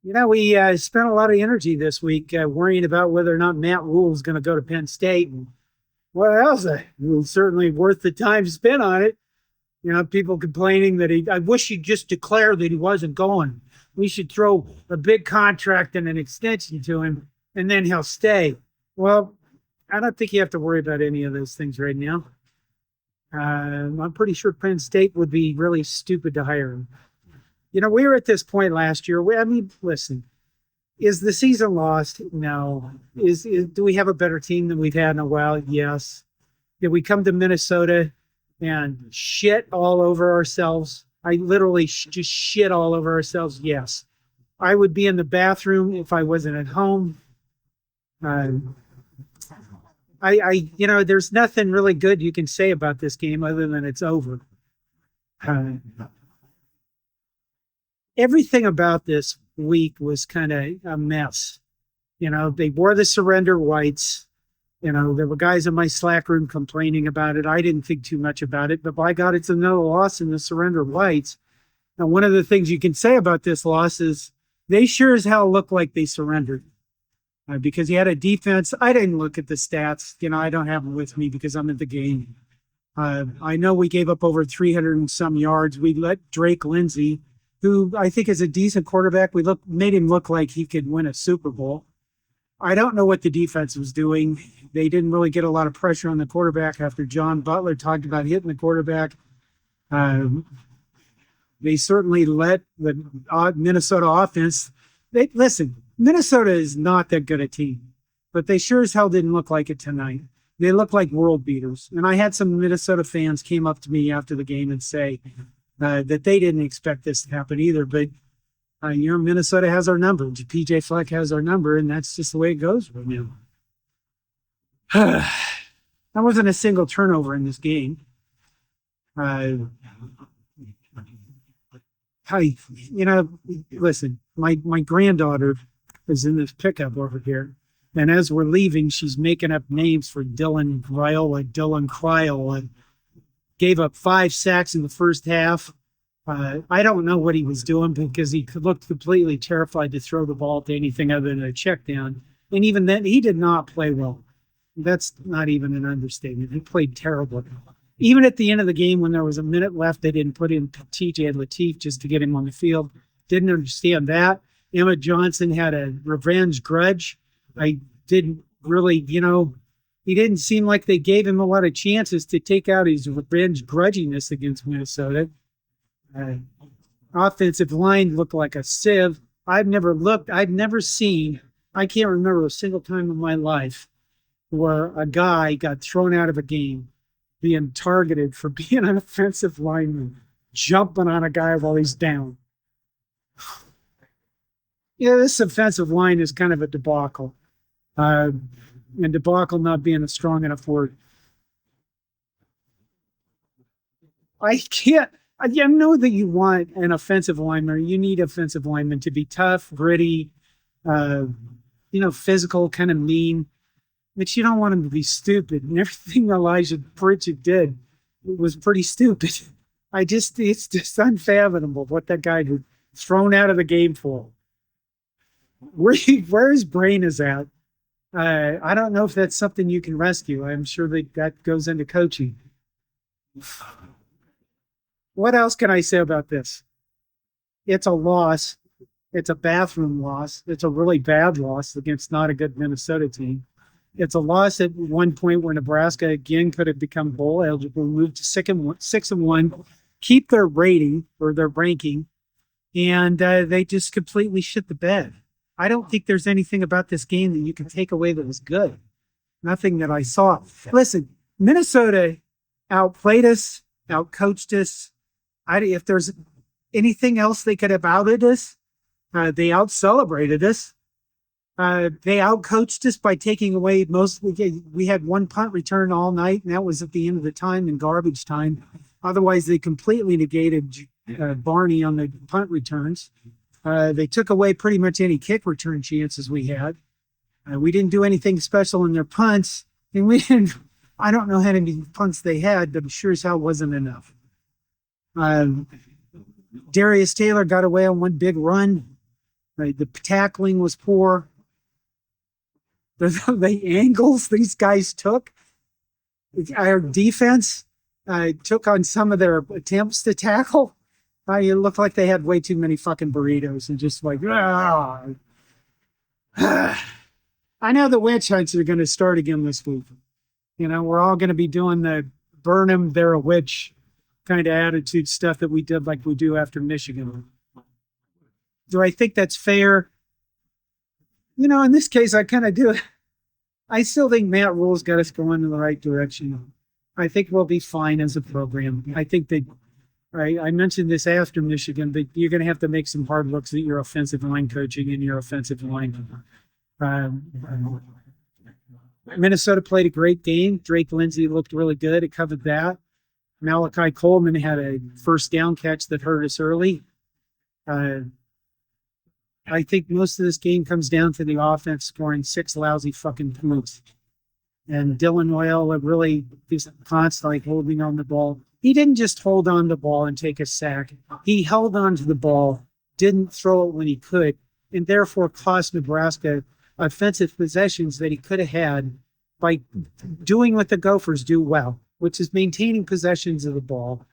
We spent a lot of energy this week worrying about whether or not Matt Rhule is going to go to Penn State. And what else? It was certainly worth the time spent on it. People complaining that I wish he'd just declare that he wasn't going. We should throw a big contract and an extension to him, and then he'll stay. Well, I don't think you have to worry about any of those things right now. I'm pretty sure Penn State would be really stupid to hire him. We were at this point last year. Listen, is the season lost? No. Do we have a better team than we've had in a while? Yes. Did we come to Minnesota and shit all over ourselves? I literally just shit all over ourselves. Yes. I would be in the bathroom if I wasn't at home. There's nothing really good you can say about this game other than it's over. Everything about this week was kind of a mess. They wore the surrender whites. There were guys in my Slack room complaining about it. I didn't think too much about it, but by God, it's another loss in the surrender whites. Now, one of the things you can say about this loss is they sure as hell look like they surrendered because you had a defense. I didn't look at the stats. I don't have them with me because I'm at the game. I know we gave up over 300 and some yards. We let Drake Lindsay, who I think is a decent quarterback, made him look like he could win a Super Bowl. I don't know what the defense was doing. They didn't really get a lot of pressure on the quarterback after John Butler talked about hitting the quarterback. They certainly let the Minnesota offense. Listen, Minnesota is not that good a team, but they sure as hell didn't look like it tonight. They looked like world beaters. And I had some Minnesota fans came up to me after the game and say, that they didn't expect this to happen either. But, Minnesota has our number. PJ Fleck has our number, and that's just the way it goes right now. That wasn't a single turnover in this game. Listen, my granddaughter is in this pickup over here. And as we're leaving, she's making up names for Dylan Cryle, gave up 5 sacks in the first half. I don't know what he was doing because he looked completely terrified to throw the ball to anything other than a check down. And even then, he did not play well. That's not even an understatement. He played terribly. Even at the end of the game, when there was a minute left, they didn't put in TJ Lateef just to get him on the field. Didn't understand that. Emmett Johnson had a revenge grudge. I didn't really, he didn't seem like they gave him a lot of chances to take out his revenge grudginess against Minnesota. Offensive line looked like a sieve. I've never seen, I can't remember a single time in my life where a guy got thrown out of a game being targeted for being an offensive lineman, jumping on a guy while he's down. This offensive line is kind of a debacle. And debacle not being a strong enough word. I know that you want an offensive lineman. You need offensive linemen to be tough, gritty, physical, kind of mean. But you don't want them to be stupid. And everything Elijah Pritchett did was pretty stupid. It's just unfathomable what that guy was thrown out of the game for. Where his brain is at. I don't know if that's something you can rescue. I'm sure that goes into coaching. What else can I say about this? It's a loss. It's a bathroom loss. It's a really bad loss against not a good Minnesota team. It's a loss at one point where Nebraska again could have become bowl eligible, moved to 6-1, keep their rating or their ranking, and they just completely shit the bed. I don't think there's anything about this game that you can take away that was good. Nothing that I saw. Listen, Minnesota outplayed us, outcoached us. If there's anything else they could have outed us, they out-celebrated us. They outcoached us by taking away we had one punt return all night, and that was at the end of the time in garbage time. Otherwise, they completely negated Barney on the punt returns. They took away pretty much any kick return chances we had. We didn't do anything special in their punts, and I don't know how many punts they had, but sure as hell wasn't enough. Darius Taylor got away on one big run. Right? The tackling was poor. The angles these guys took, our defense took on some of their attempts to tackle. It looked like they had way too many fucking burritos and just like, ah. I know the witch hunts are going to start again this week. We're all going to be doing the burn them, they're a witch kind of attitude stuff that we did like we do after Michigan. Do I think that's fair? In this case, I kind of do. I still think Matt Rhule's got us going in the right direction. I think we'll be fine as a program. I think that, I mentioned this after Michigan, but you're going to have to make some hard looks at your offensive line coaching and your offensive line. Minnesota played a great game. Drake Lindsay looked really good. It covered that. Malachi Coleman had a first down catch that hurt us early. I think most of this game comes down to the offense scoring 6 lousy fucking points. And Dylan Loyola really is constantly holding on the ball. He didn't just hold on the ball and take a sack. He held on to the ball, didn't throw it when he could, and therefore cost Nebraska offensive possessions that he could have had by doing what the Gophers do well, which is maintaining possessions of the ball.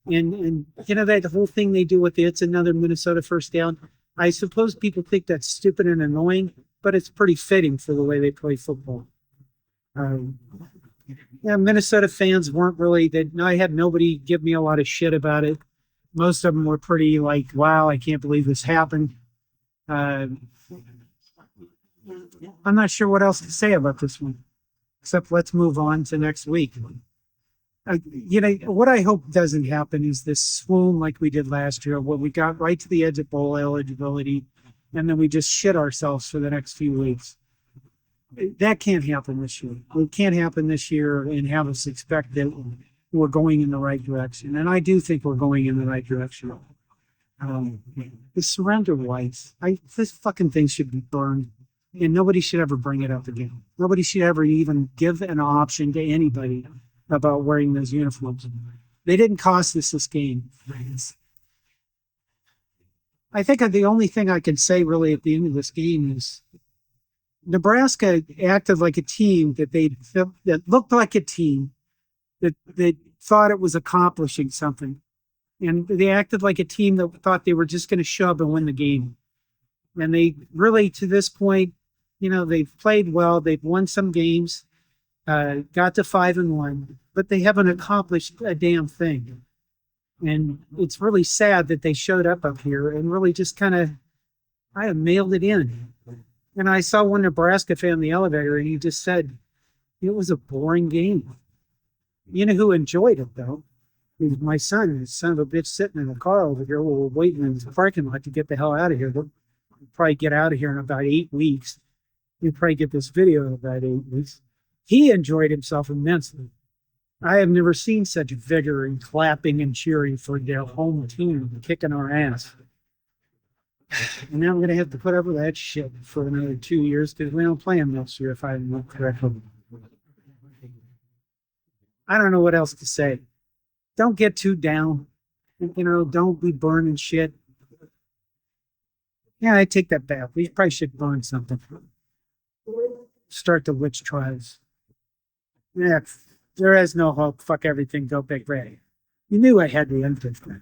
And that whole thing they do with it's another Minnesota first down. I suppose people think that's stupid and annoying, but it's pretty fitting for the way they play football. Minnesota fans weren't really I had nobody give me a lot of shit about it. Most of them were pretty like, wow, I can't believe this happened. I'm not sure what else to say about this one, except let's move on to next week. What I hope doesn't happen is this swoon like we did last year, where we got right to the edge of bowl eligibility, and then we just shit ourselves for the next few weeks. That can't happen this year. It can't happen this year and have us expect that we're going in the right direction. And I do think we're going in the right direction. The surrender rights, this fucking thing should be burned, and nobody should ever bring it up again. Nobody should ever even give an option to anybody about wearing those uniforms. They didn't cost us this game. I think the only thing I can say really at the end of this game is Nebraska acted like a team that looked like a team that thought it was accomplishing something. And they acted like a team that thought they were just going to show up and win the game. And they really, to this point, they've played well. They've won some games. Got to 5-1, but they haven't accomplished a damn thing. And it's really sad that they showed up here and really just I have mailed it in. And I saw one Nebraska fan in the elevator, and he just said, it was a boring game. You know who enjoyed it, though? It was my son, his son of a bitch, sitting in the car over here while we're waiting in the parking lot to get the hell out of here. We'll probably get out of here in about 8 weeks. We'll probably get this video in about 8 weeks. He enjoyed himself immensely. I have never seen such vigor and clapping and cheering for their home team kicking our ass. And now I'm going to have to put up with that shit for another 2 years because we don't play them next year, if I remember correctly. I don't know what else to say. Don't get too down. Don't be burning shit. Yeah, I take that back. We probably should burn something. Start the witch trials. Yeah, there is no hope. Fuck everything. Go Big Red. You knew I had the end of that.